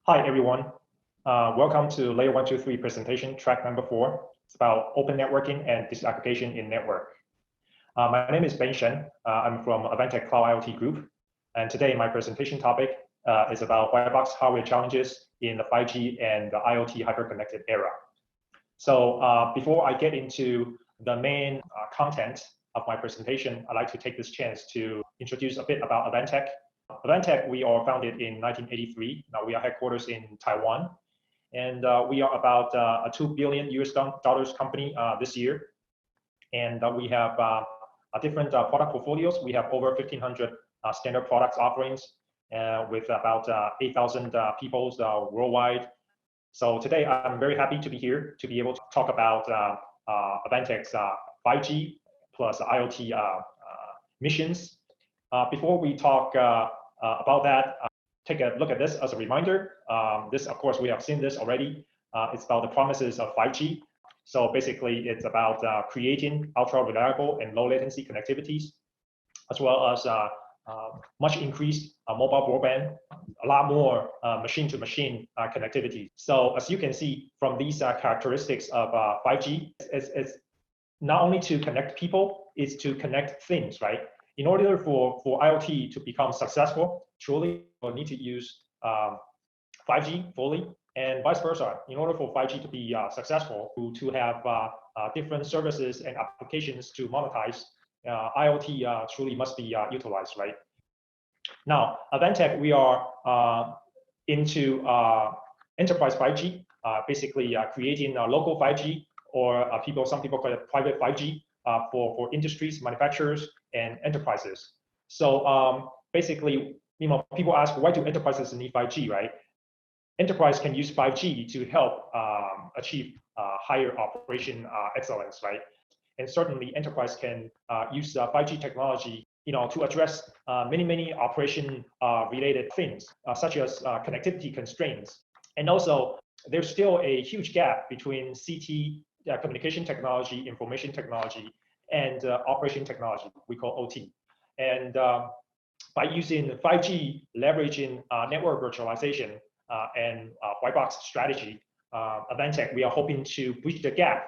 Hi, everyone. Welcome to Layer 123 presentation, track number 4. It's about open networking and disaggregation in network. My name is Shen. I'm from Advantech Cloud IoT Group. And today my presentation topic is about white box hardware challenges in the 5G and the IoT hyperconnected era. So before I get into the main content of my presentation, I'd like to take this chance to introduce a bit about Advantech. Advantech, we are founded in 1983. Now we are headquarters in Taiwan, and we are about a $2 billion US company this year. And we have different product portfolios. We have over 1,500 standard products offerings with about 8,000 people worldwide. So today I'm very happy to be here to be able to talk about Advantech's 5G plus IoT missions. Before we talk about that, take a look at this as a reminder. This, of course, we have seen this already. It's about the promises of 5G. So basically, it's about creating ultra reliable and low latency connectivities, as well as much increased mobile broadband, a lot more machine-to-machine connectivity. So as you can see from these characteristics of 5G, it's not only to connect people, it's to connect things, right? In order for IoT to become successful, truly we'll need to use 5G fully, and vice versa. In order for 5G to be successful, to have different services and applications to monetize, IoT truly must be utilized, right? Now, Advantech, we are into enterprise 5G, basically creating local 5G, or some people call it private 5G for industries, manufacturers, and enterprises. So basically, people ask, why do enterprises need 5G, right? Enterprise can use 5G to help achieve higher operation excellence, right? And certainly, enterprise can use 5G technology, to address many operation-related things, such as connectivity constraints. And also, there's still a huge gap between CT, communication technology, information technology, and operation technology, we call OT. And by using 5G, leveraging network virtualization and white box strategy, Advantech, we are hoping to bridge the gap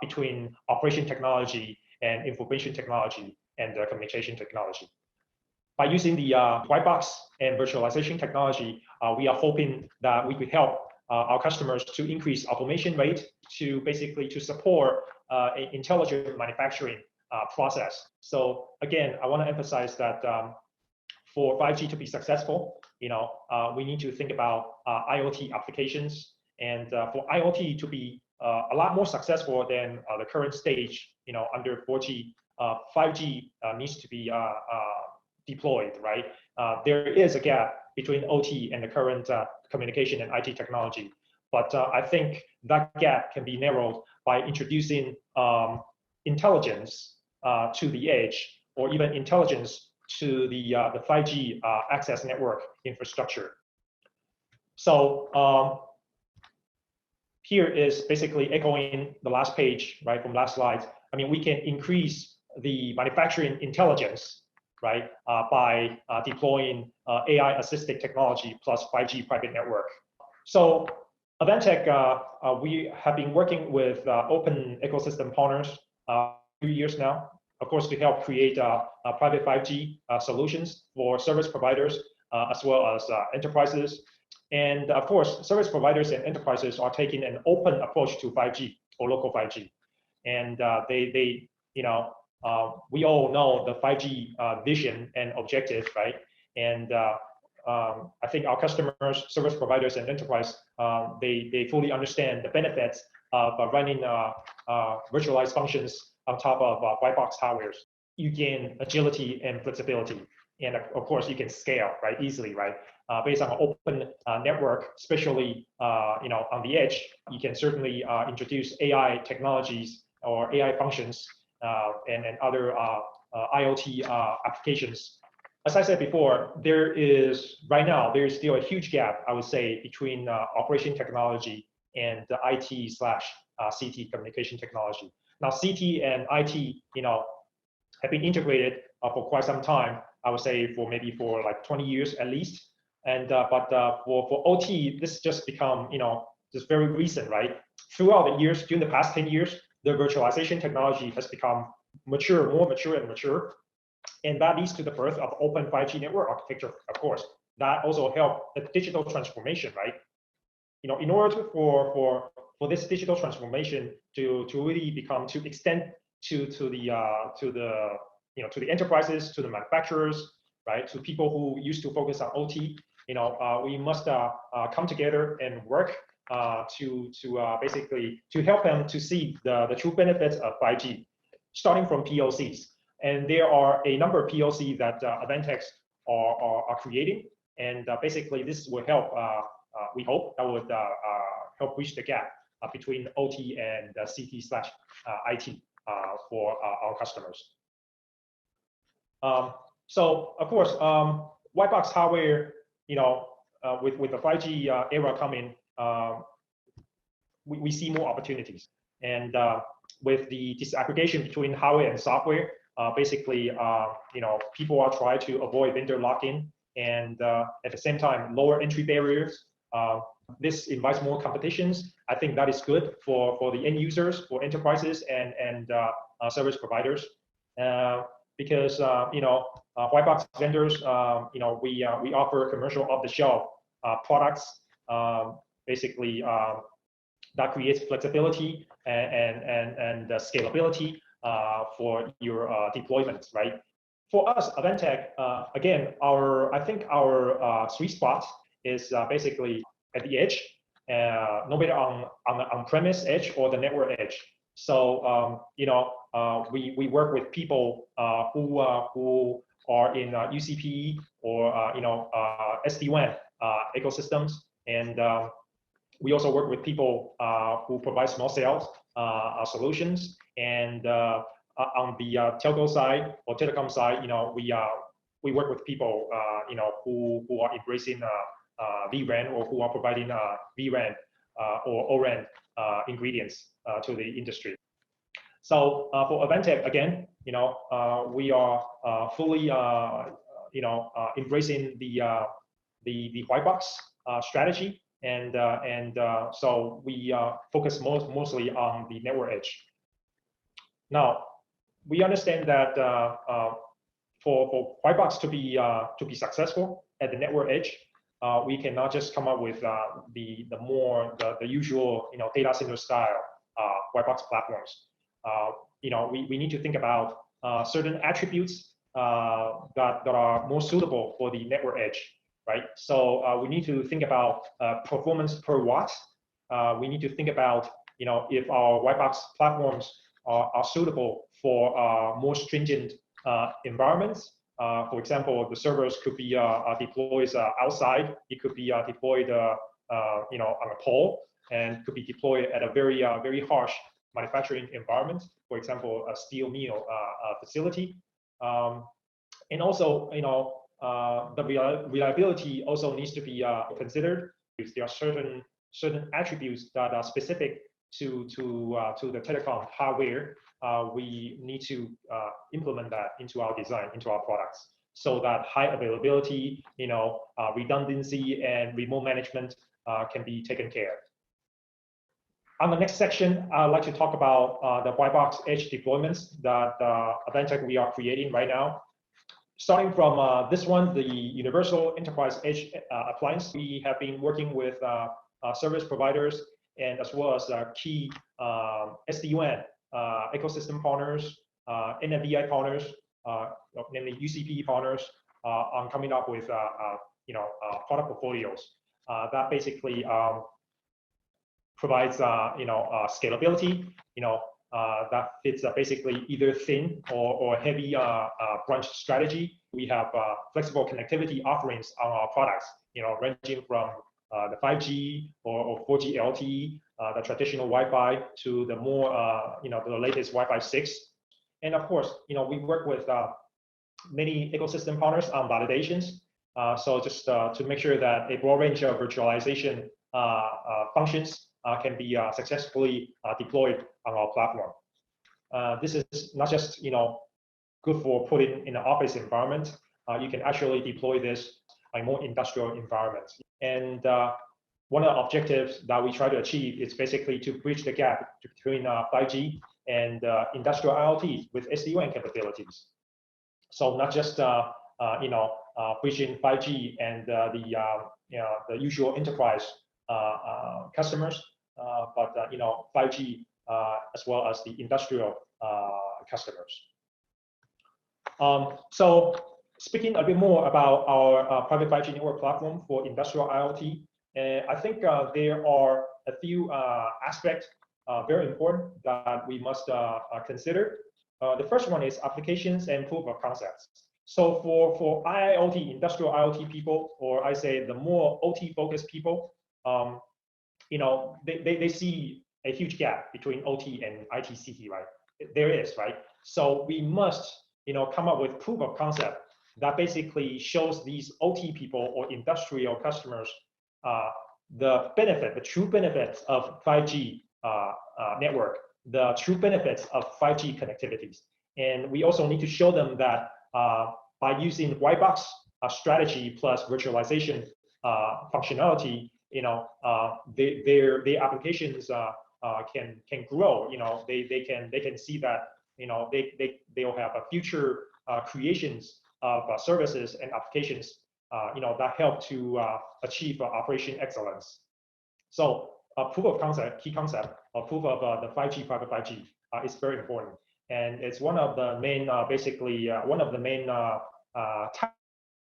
between operation technology and information technology and communication technology. By using the white box and virtualization technology, we are hoping that we could help our customers to increase automation rate to basically to support an intelligent manufacturing process. So again, I want to emphasize that for 5G to be successful, we need to think about IoT applications, and for IoT to be a lot more successful than the current stage, under 4G, 5G needs to be deployed, right? There is a gap between OT and the current communication and IT technology. But I think that gap can be narrowed by introducing intelligence to the edge, or even intelligence to the 5G access network infrastructure. So here is basically echoing the last page, right, from last slide. I mean, we can increase the manufacturing intelligence, right, by deploying AI-assisted technology plus 5G private network. So Advantech, we have been working with open ecosystem partners a few years now, of course, to help create private 5G solutions for service providers as well as enterprises. And of course, service providers and enterprises are taking an open approach to 5G or local 5G. And we all know the 5G vision and objectives, right? And I think our customers, service providers, and enterprise, they fully understand the benefits of running virtualized functions on top of white box hardware. You gain agility and flexibility, and of course you can scale, right, easily, right? Based on an open network, especially on the edge, you can certainly introduce AI technologies or AI functions and other IoT applications. As I said before, right now there's still a huge gap, I would say, between operation technology and the IT/CT communication technology. Now, CT and IT, have been integrated for quite some time. I would say for maybe like 20 years at least. And but for OT, this just become just very recent, right? Throughout the years, during the past 10 years, the virtualization technology has become mature, more mature and mature, and that leads to the birth of open 5G network architecture. Of course, that also helped the digital transformation, right? In order for this digital transformation to really become to extend to the enterprises, to the manufacturers, right, to people who used to focus on OT, we must come together and work to basically to help them to see the true benefits of 5G, starting from POCs. And there are a number of POCs that Advantech are creating, and basically this will help. We hope that would help bridge the gap between OT and CT/IT for our customers. So of course, white box hardware, with the 5G era coming, we see more opportunities. And with the disaggregation between hardware and software, basically, people are trying to avoid vendor lock-in, and at the same time, lower entry barriers. This invites more competitions. I think that is good for the end users, for enterprises and service providers, because white box vendors, we offer commercial off-the-shelf products, basically that creates flexibility and scalability for your deployments, right? For us, Advantech, again, I think our sweet spot is basically at the edge, no matter on the on-premise edge or the network edge. So we work with people who are in UCP or SD-WAN ecosystems, and we also work with people who provide small cells solutions. And on the telco side or telecom side, we work with people who are embracing vRAN, or who are providing vRAN or ORAN ingredients to the industry. So for Advantech, again, we are fully embracing the white box strategy, and so we focus mostly on the network edge. Now, we understand that for white box to be successful at the network edge, we cannot just come up with the usual data center style white box platforms. We need to think about certain attributes that are more suitable for the network edge, right? So we need to think about performance per watt. We need to think about if our white box platforms are suitable for more stringent environments. For example, the servers could be deployed outside. It could be deployed on a pole, and could be deployed at a very harsh manufacturing environment. For example, a steel mill facility. And also, the reliability also needs to be considered, because there are certain attributes that are specific to the telecom hardware. We need to implement that into our design, into our products, so that high availability, redundancy, and remote management can be taken care of. On the next section, I'd like to talk about the white box edge deployments that Advantech we are creating right now. Starting from this one, the Universal Enterprise Edge Appliance, we have been working with service providers, and as well as key SD-WAN ecosystem partners, NFVI partners, namely UCP partners, on coming up with product portfolios that basically provides scalability, that fits basically either thin or heavy branch strategy. We have flexible connectivity offerings on our products, ranging from the 5G or 4G LTE, the traditional Wi-Fi, to the more the latest Wi-Fi 6. And of course, we work with many ecosystem partners on validations. So just to make sure that a broad range of virtualization functions can be successfully deployed on our platform. This is not just good for putting in an office environment. You can actually deploy this more industrial environments. And one of the objectives that we try to achieve is basically to bridge the gap between 5G and industrial IoT with SD-WAN capabilities. So not just bridging 5G and the usual enterprise customers, but 5G as well as the industrial customers. So speaking a bit more about our private 5G network platform for industrial IoT, I think there are a few aspects very important that we must consider. The first one is applications and proof of concepts. So for IoT, industrial IoT people, or I say the more OT-focused people, they see a huge gap between OT and ITCT, right? There is, right? So we must, come up with proof of concept that basically shows these OT people or industrial customers the benefit, the true benefits of 5G network, the true benefits of 5G connectivities. And we also need to show them that by using white box strategy plus virtualization functionality, their applications can grow. They can see that they'll have a future creations of services and applications that help to achieve operation excellence. So proof of concept, key concept, or proof of the 5G, private 5G is very important. And it's one of the main, one of the main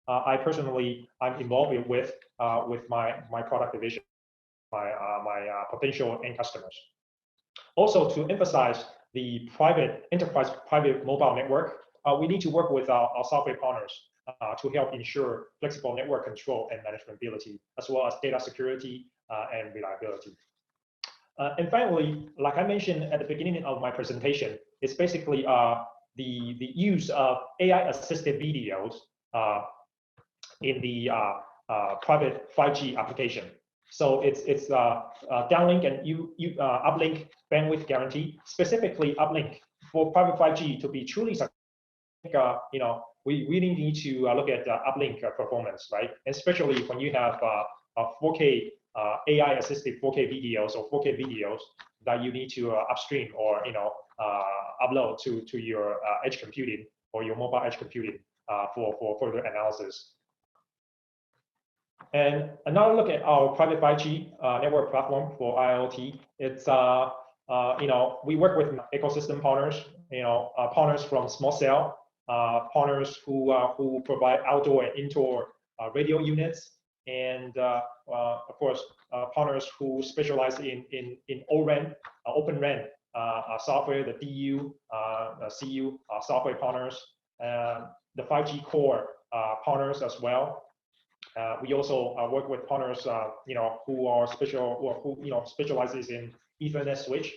I personally I'm involved with my product division, my potential end customers. Also, to emphasize the private enterprise private mobile network, we need to work with our software partners to help ensure flexible network control and manageability, as well as data security and reliability. And finally, like I mentioned at the beginning of my presentation, it's basically the use of AI-assisted videos in the private 5G application. So it's downlink and uplink bandwidth guarantee, specifically uplink for private 5G to be truly successful. We really need to look at uplink performance, right? Especially when you have 4K AI-assisted 4K videos or 4K videos that you need to upstream or upload to your edge computing or your mobile edge computing for further analysis. And another look at our private 5G network platform for IoT. It's we work with ecosystem partners, partners from small cell, partners who provide outdoor and indoor radio units, and of course partners who specialize in ORAN, Open RAN software, the DU, CU software partners, the 5G core partners as well. We also work with partners, who are specializes in Ethernet switch,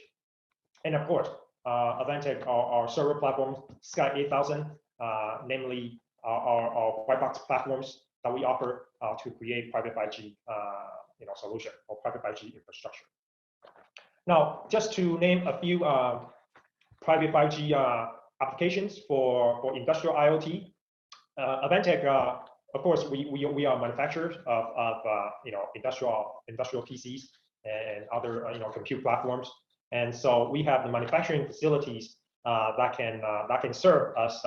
and of course, Advantech, our server platform, Sky 8000, namely our white box platforms that we offer to create private 5G, solution or private 5G infrastructure. Now, just to name a few private 5G applications for industrial IoT, Advantech. Of course, we are manufacturers of industrial PCs and other compute platforms, and so we have the manufacturing facilities that can serve as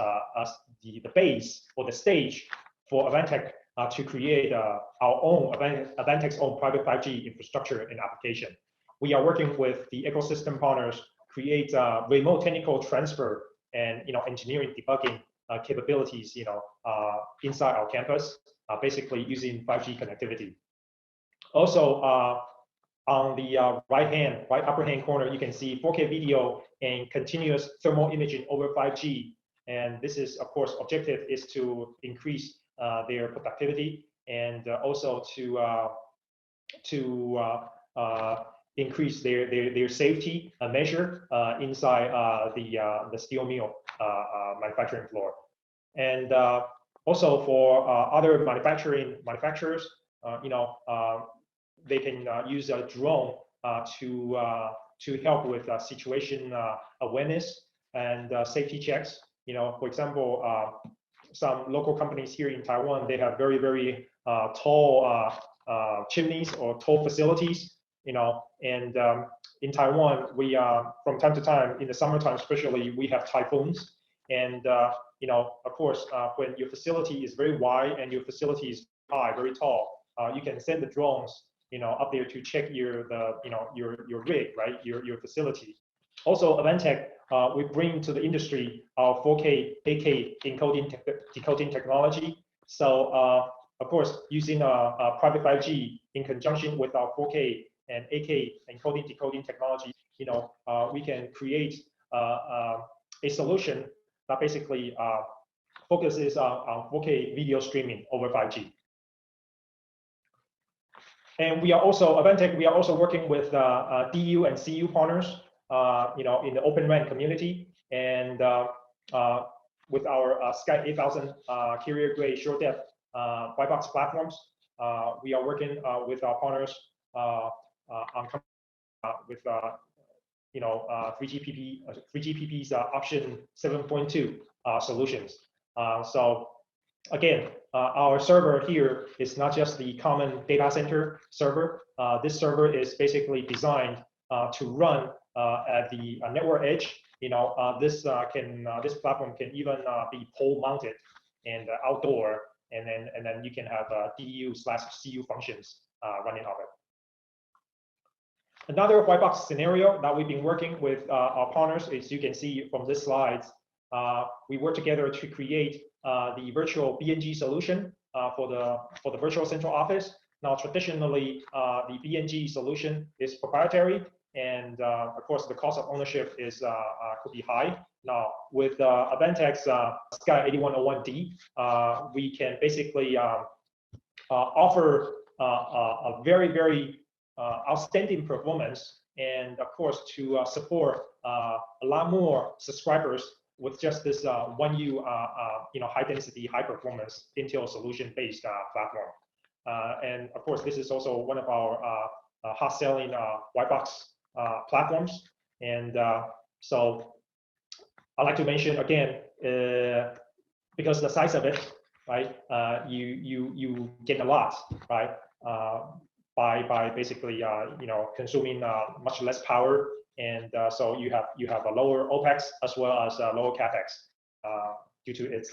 the base or the stage for Advantech to create our own Advantech's own private 5G infrastructure and application. We are working with the ecosystem partners, create remote technical transfer and engineering debugging capabilities, inside our campus, basically using 5G connectivity. Also, on the right upper hand corner, you can see 4K video and continuous thermal imaging over 5G. And this is, of course, objective is to increase their productivity and also to increase their safety measure inside the steel mill manufacturing floor. And also for other manufacturers, they can use a drone to help with situation awareness and safety checks. For example, some local companies here in Taiwan, they have very tall chimneys or tall facilities, and in Taiwan, we from time to time, in the summertime especially, we have typhoons. And of course, when your facility is very wide and your facility is high, very tall, you can send the drones, up there to check your rig, right, your facility. Also, Advantech, we bring to the industry our 4K, 8K decoding technology. So, of course, using private 5G in conjunction with our 4K and 8K encoding decoding technology, we can create a solution that basically focuses on 4K video streaming over 5G. And we are also, Advantech, we are also working with DU and CU partners, in the Open RAN community, and with our Sky 8000 carrier grade short depth white box platforms. We are working with our partners with 3GPP's option 7.2 solutions. So again, our server here is not just the common data center server. This server is basically designed to run at the network edge. This platform can even be pole mounted and outdoor, and then you can have DU/CU functions running on it. Another white box scenario that we've been working with our partners is, you can see from this slide, we work together to create the virtual BNG solution for the virtual central office. Now, traditionally, the BNG solution is proprietary, and of course, the cost of ownership is could be high. Now, with Advantech's Sky 8101D, we can basically offer a very outstanding performance, and of course, to support a lot more subscribers with just this 1U high density, high performance Intel solution based platform. And of course, this is also one of our hot selling white box platforms. And so I'd like to mention again, because the size of it, right, you get a lot, right, by basically consuming much less power, and so you have a lower OPEX as well as lower CAPEX due to its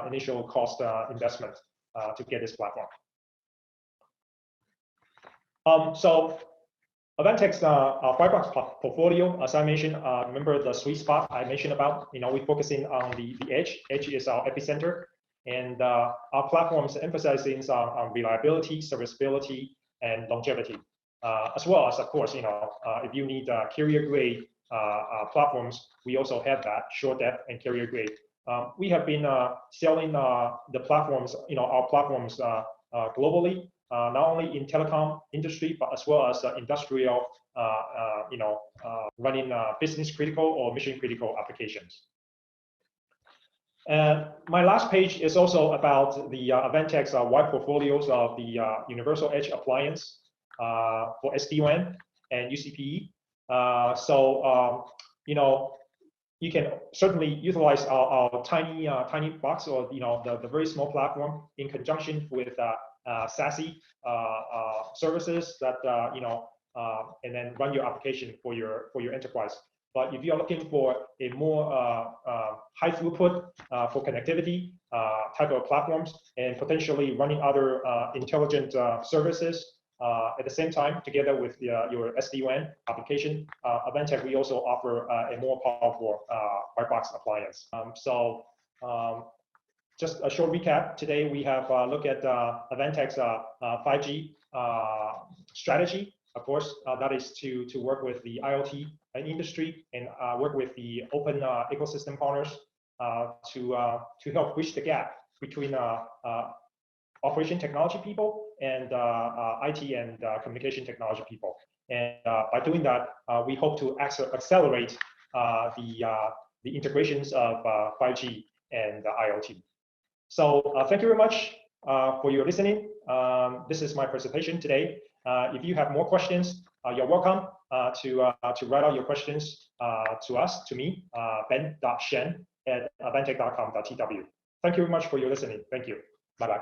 initial cost investment to get this platform. So Advantech's white box portfolio, as I mentioned, remember the sweet spot I mentioned about, we're focusing on the edge. Edge is our epicenter, and our platforms emphasizing on reliability, serviceability, and longevity, as well as, of course, if you need carrier grade platforms, we also have that, short depth and carrier grade. We have been selling the platforms, our platforms globally, not only in telecom industry, but as well as industrial, running business critical or mission critical applications. And my last page is also about the Advantech's wide portfolios of the Universal Edge Appliance for SD-WAN and UCPE. So, you can certainly utilize our tiny box, or the very small platform, in conjunction with SASE services that and then run your application for your enterprise. But if you're looking for a more high throughput for connectivity type of platforms, and potentially running other intelligent services at the same time together with your SD-WAN application, Advantech, we also offer a more powerful white box appliance. So just a short recap. Today we have looked at Advantech's 5G strategy. Of course, that is to work with the IoT industry and work with the open ecosystem partners to help bridge the gap between operation technology people and IT and communication technology people. And by doing that, we hope to accelerate the integrations of 5G and IoT. So thank you very much for your listening. This is my presentation today. If you have more questions, you're welcome to write out your questions to me, ben.shen@advantech.com.tw. Thank you very much for your listening. Thank you. Bye-bye.